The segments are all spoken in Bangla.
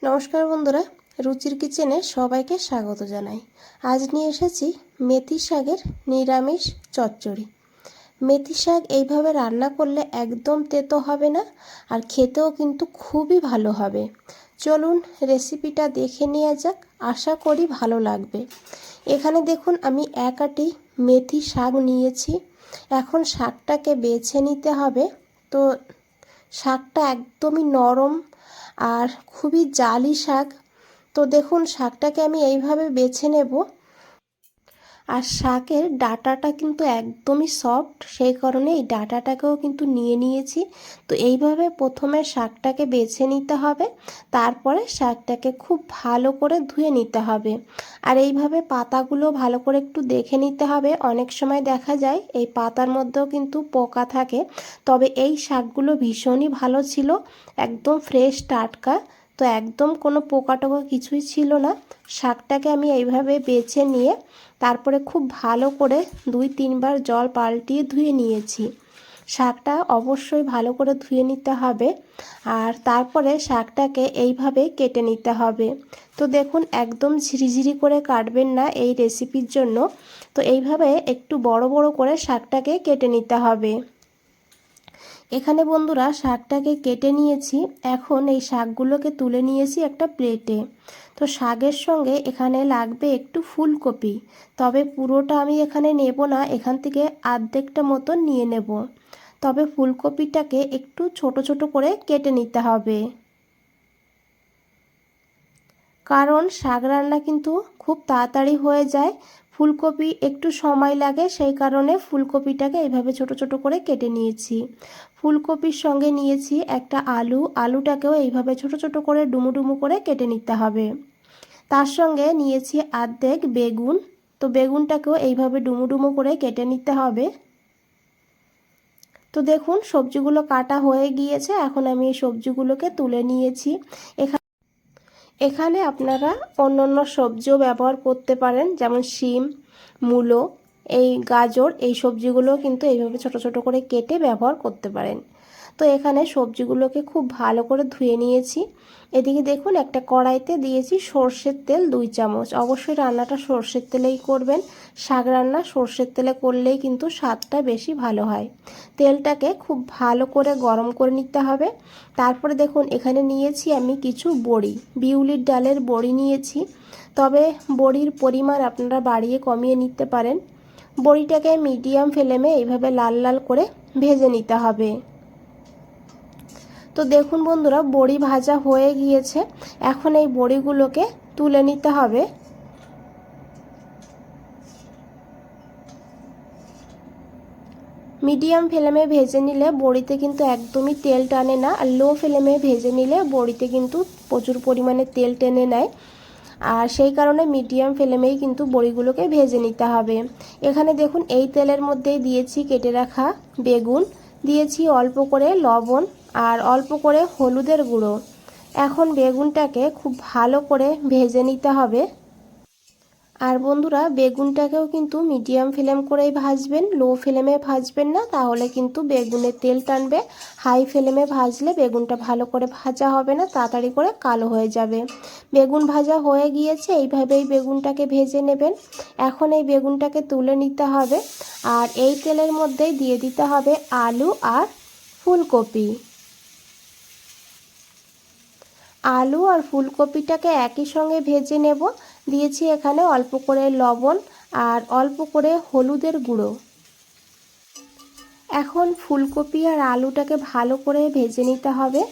নমস্কার বন্ধুরা, রুচির কিচেনে সবাইকে স্বাগত জানাই। আজ নিয়ে এসেছি মেথি শাকের নিরামিষ চচ্চড়ি। মেথি শাক এইভাবে রান্না করলে একদম তেতো হবে না, আর খেতেও কিন্তু খুবই ভালো হবে। চলুন রেসিপিটা দেখে নেওয়া যাক, আশা করি ভালো লাগবে। এখানে দেখুন আমি এক আঁটি মেথি শাক নিয়েছি। এখন শাকটাকে বেছে নিতে হবে। তো শাকটা একদমই নরম আর খুবই জালি শাক। তো দেখুন শাকটাকে আমি এইভাবে বেছে নেব। আর শাকের ডাঁটাটা কিন্তু একদমই সফট, সেই কারণে এই ডাঁটাটাকেও কিন্তু নিয়ে নিয়েছি। তো এইভাবে প্রথমে শাকটাকে বেছে নিতে হবে, তারপরে শাকটাকে খুব ভালো করে ধুয়ে নিতে হবে। আর এইভাবে পাতাগুলো ভালো করে একটু দেখে নিতে হবে। অনেক সময় দেখা যায় এই পাতার মধ্যেও কিন্তু পোকা থাকে, তবে এই শাকগুলো ভীষণই ভালো ছিল, একদম ফ্রেশ টাটকা। তো একদম কোনো পোকা টোকা কিছুই ছিল না। শাকটাকে আমি এইভাবে বেছে নিয়ে তারপরে খুব ভালো করে 2-3 বার জল পাল্টিয়ে ধুয়ে নিয়েছি। শাকটা অবশ্যই ভালো করে ধুয়ে নিতে হবে, আর তারপরে শাকটাকে এইভাবে কেটে নিতে হবে। তো দেখুন একদম ঝিরিঝিরি করে কাটবেন না এই রেসিপির জন্য। তো এইভাবে একটু বড় বড় করে শাকটাকে কেটে নিতে হবে। এখানে বন্ধুরা শাকটাকে কেটে নিয়েছি। এখন এই শাকগুলোকে তুলে নিয়েছি একটা প্লেটে। তো শাকের সঙ্গে এখানে লাগবে একটু ফুলকপি, তবে পুরোটা আমি এখানে নেব না, এখান থেকে অর্ধেকটা মতন নিয়ে নেব। তবে ফুলকপিটাকে একটু ছোট ছোট করে কেটে নিতে হবে, কারণ শাক রান্না কিন্তু খুব তাড়াতাড়ি হয়ে যায়। ফুলকপি একটু সময় লাগে, সেই কারণে ফুলকপিটাকে এইভাবে ছোট ছোট করে কেটে নিয়েছি। ফুলকপির সঙ্গে নিয়েছি একটা আলু, আলুটাকেও এইভাবে ছোট ছোট করে ডুমু ডুমু করে কেটে নিতে হবে। তার সঙ্গে নিয়েছি অর্ধেক বেগুন। তো বেগুনটাকেও এইভাবে ডুমু ডুমু করে কেটে নিতে হবে। তো দেখুন সবজিগুলো কাটা হয়ে গিয়েছে, এখন আমি এই সবজিগুলোকে তুলে নিয়েছি। এখানে আপনারা অন্যান্য সবজিও ব্যবহার করতে পারেন, যেমন শিম, মূলো, এই গাজর, এই সবজিগুলো কিন্তু এইভাবে ছোট ছোট করে কেটে ব্যবহার করতে পারেন। তো এখানে সবজিগুলোকে খুব ভালো করে ধুয়ে নিয়েছি। এদিকে দেখুন একটা কড়াইতে দিয়েছি সর্ষের তেল 2 চামচ। অবশ্যই রান্নাটা সর্ষের তেলেই করবেন, শাক রান্না সর্ষের তেলে করলেই কিন্তু স্বাদটা বেশি ভালো হয়। তেলটাকে খুব ভালো করে গরম করে নিতে হবে। তারপরে দেখুন এখানে নিয়েছি আমি কিছু বড়ি, বিউলির ডালের বড়ি নিয়েছি। তবে বড়ির পরিমাণ আপনারা বাড়িয়ে কমিয়ে নিতে পারেন। বড়িটাকে মিডিয়াম ফ্লেমে এইভাবে লাল লাল করে ভেজে নিতে হবে। তো দেখুন বন্ধুরা বড়ি ভাজা হয়ে গিয়েছে। এখন এই বড়িগুলোকে তুলে নিতে হবে। মিডিয়াম ফ্লেমে ভেজে নিলে বড়িতে কিন্তু একদমই তেল টানে না, আর লো ফ্লেমে ভেজে নিলে বড়িতে কিন্তু প্রচুর পরিমাণে তেল টেনে নেয়। আর সেই কারণে মিডিয়াম ফ্লেমেই কিন্তু বড়িগুলোকে ভেজে নিতে হবে। এখানে দেখুন এই তেলের মধ্যেই দিয়েছি কেটে রাখা বেগুন, দিয়েছি অল্প করে লবণ আর অল্প করে হলুদের গুঁড়ো। এখন বেগুনটাকে খুব ভালো করে ভেজে নিতে হবে। আর বন্ধুরা বেগুনটাকেও কিন্তু মিডিয়াম ফ্লেম করেই ভাজবেন, লো ফ্লেমে ভাজবেন না, তাহলে কিন্তু বেগুনের তেল টানবে। হাই ফ্লেমে ভাজলে বেগুনটা ভালো করে ভাজা হবে না, তাড়াতাড়ি করে কালো হয়ে যাবে। বেগুন ভাজা হয়ে গিয়েছে, এইভাবেই বেগুনটাকে ভেজে নেবেন। এখন এই বেগুনটাকে তুলে নিতে হবে, আর এই তেলের মধ্যেই দিয়ে দিতে হবে আলু আর ফুলকপি। আলু আর ফুলকপিটাকে একই সঙ্গে ভেজে নেব। দিয়েছি এখানে অল্প করে লবণ আর অল্প করে হলুদের গুঁড়ো। এখন ফুলকপি আর আলুটাকে ভালো করে ভেজে নিতে হবে,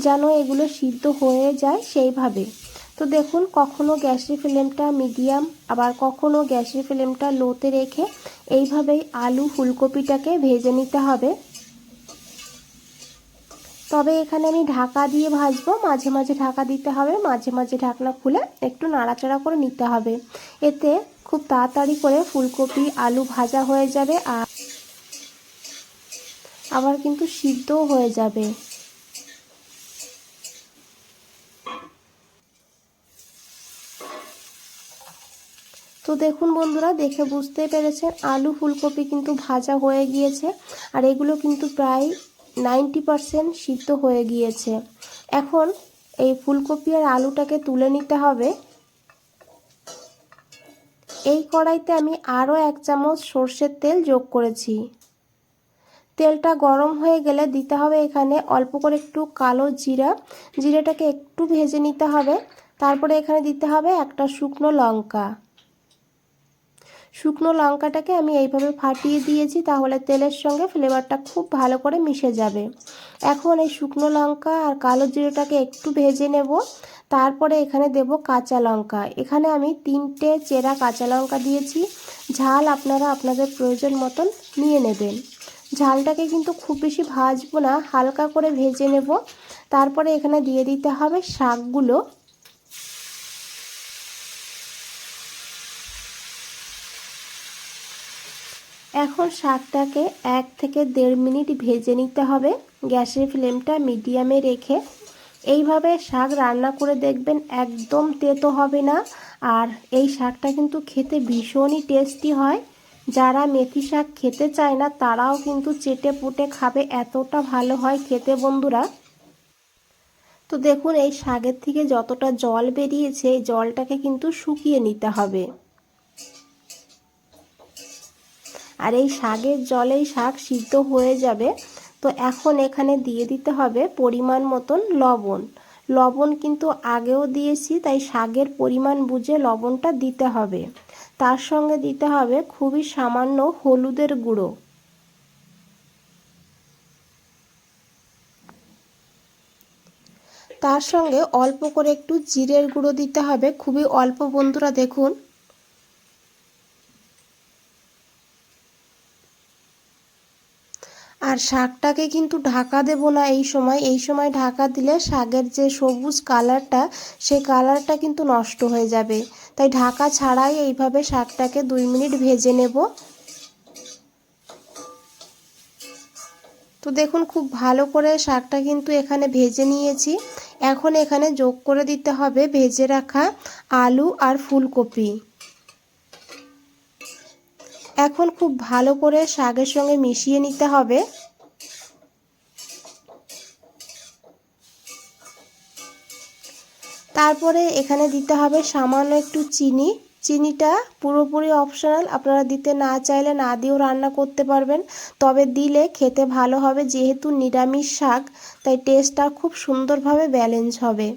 যেন এগুলো সিদ্ধ হয়ে যায় সেইভাবে। তো দেখুন কখনো গ্যাসের ফ্লেমটা মিডিয়াম, আবার কখনো গ্যাসের ফ্লেমটা লোতে রেখে এইভাবেই আলু ফুলকপিটাকে ভেজে নিতে হবে। তবে এখানে আমি ঢাকা দিয়ে ভাজবো, মাঝে মাঝে ঢাকা দিতে হবে, মাঝে মাঝে ঢাকনা খুলে একটু নাড়াচাড়া করে নিতে হবে। এতে খুব তাড়াতাড়ি করে ফুলকপি আলু ভাজা হয়ে যাবে, আর আবার কিন্তু সিদ্ধও হয়ে যাবে। তো দেখুন বন্ধুরা, দেখে বুঝতে পেরেছেন আলু ফুলকপি কিন্তু ভাজা হয়ে গিয়েছে, আর এগুলো কিন্তু প্রায় 90% সিদ্ধ হয়ে গিয়েছে। এখন এই ফুলকপি আর আলুটাকে তুলে নিতে হবে। এই কড়াইতে আমি আরও 1 চামচ সর্ষের তেল যোগ করেছি। তেলটা গরম হয়ে গেলে দিতে হবে এখানে অল্প করে একটু কালো জিরা। জিরাটাকে একটু ভেজে নিতে হবে। তারপরে এখানে দিতে হবে একটা শুকনো লঙ্কা। শুকনো লঙ্কাটাকে আমি এইভাবে ফাটিয়ে দিয়েছি, তাহলে তেলের সঙ্গে ফ্লেভারটা খুব ভালো করে মিশে যাবে। এখন এই শুকনো লঙ্কা আর কালো জিরাটাকে একটু ভেজে নেব। তারপরে এখানে দেব কাঁচা লঙ্কা। এখানে আমি 3টে চেরা কাঁচা লঙ্কা দিয়েছি। ঝাল আপনারা আপনাদের প্রয়োজন মতন নিয়ে নেবেন। ঝালটাকে কিন্তু খুব বেশি ভাজবো না, হালকা করে ভেজে নেব। তারপরে এখানে দিয়ে দিতে হবে শাকগুলো। এখন শাকটাকে 1 থেকে 1.5 মিনিট ভেজে নিতে হবে গ্যাসের ফ্লেমটা মিডিয়ামে রেখে। এইভাবে শাক রান্না করে দেখবেন, একদম তেতো হবে না। আর এই শাকটা কিন্তু খেতে ভীষণই টেস্টি হয়। যারা মেথি শাক খেতে চায় না তারাও কিন্তু চেটে পুটে খাবে, এতটা ভালো হয় খেতে বন্ধুরা। তো দেখুন, এই শাকের থেকে যতটা জল বেরিয়েছে এই জলটাকে কিন্তু শুকিয়ে নিতে হবে। আর এই শাকের জলেই শাক সিদ্ধ হয়ে যাবে। তো এখন এখানে দিয়ে দিতে হবে পরিমাণ মতন লবণ। লবণ কিন্তু আগেও দিয়েছি, তাই শাকের পরিমাণ বুঝে লবণটা দিতে হবে। তার সঙ্গে দিতে হবে খুবই সামান্য হলুদের গুঁড়ো। তার সঙ্গে অল্প করে একটু জিরের গুঁড়ো দিতে হবে, খুবই অল্প বন্ধুরা। দেখুন, আর শাকটাকে কিন্তু ঢাকা দেব না এই সময় ঢাকা দিলে শাকের যে সবুজ কালারটা সেই কালারটা কিন্তু নষ্ট হয়ে যাবে। তাই ঢাকা ছাড়াই এইভাবে শাকটাকে 2 মিনিট ভেজে নেব। তো দেখুন, খুব ভালো করে শাকটা কিন্তু এখানে ভেজে নিয়েছি। এখন এখানে যোগ করে দিতে হবে ভেজে রাখা আলু আর ফুলকপি। এখন খুব ভালো করে শাকের সঙ্গে মিশিয়ে নিতে হবে। তারপরে এখানে দিতে হবে সামান্য একটু চিনি। চিনিটা পুরোপুরি অপশনাল, আপনারা দিতে না চাইলে না দিয়েও রান্না করতে পারবেন, তবে দিলে খেতে ভালো হবে। যেহেতু নিরামিষ শাক তাই টেস্টটা খুব সুন্দরভাবে ব্যালেন্স হবে।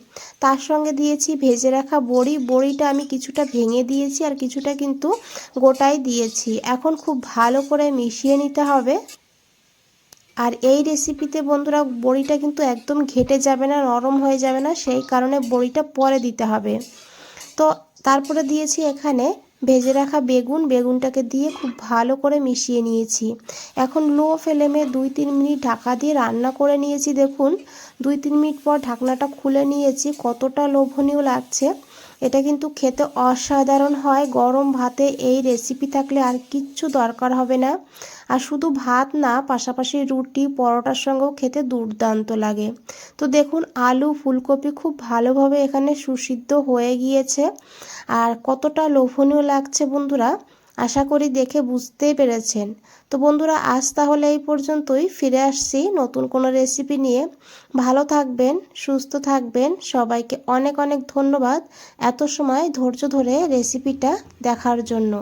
তার সঙ্গে দিয়েছি ভেজে রাখা বড়ি। বড়িটা আমি কিছুটা ভেঙে দিয়েছি আর কিছুটা কিন্তু গোটাই দিয়েছি। এখন খুব ভালো করে মিশিয়ে নিতে হবে। আর এই রেসিপিতে বন্ধুরা বড়িটা কিন্তু একদম ঘেটে যাবে না, নরম হয়ে যাবে না, সেই কারণে বড়িটা পরে দিতে হবে। তো তারপরে দিয়েছি এখানে ভেজে রাখা বেগুন। বেগুনটাকে দিয়ে খুব ভালো করে মিশিয়ে নিয়েছি। এখন লো ফ্লেমে 2-3 মিনিট ঢাকা দিয়ে রান্না করে নিয়েছি। দেখুন, 2-3 মিনিট পর ঢাকনাটা খুলে নিয়েছি। কতটা লোভনীয় লাগছে! এটা কিন্তু খেতে অসাধারণ হয়। গরম ভাতে এই রেসিপি থাকলে আর কিচ্ছু দরকার হবে না। আর শুধু ভাত না, পাশাপাশি রুটি পরোটার সঙ্গেও খেতে দুর্দান্ত লাগে। তো দেখুন, আলু ফুলকপি খুব ভালোভাবে এখানে সুসিদ্ধ হয়ে গিয়েছে। আর কতটা লোভনীয় লাগছে বন্ধুরা, আশা করি দেখে বুঝতেই পেরেছেন। তো বন্ধুরা, আজ তাহলে এই পর্যন্তই। ফিরে আসছি নতুন কোনো রেসিপি নিয়ে। ভালো থাকবেন, সুস্থ থাকবেন। সবাইকে অনেক অনেক ধন্যবাদ এত সময় ধৈর্য ধরে রেসিপিটা দেখার জন্য।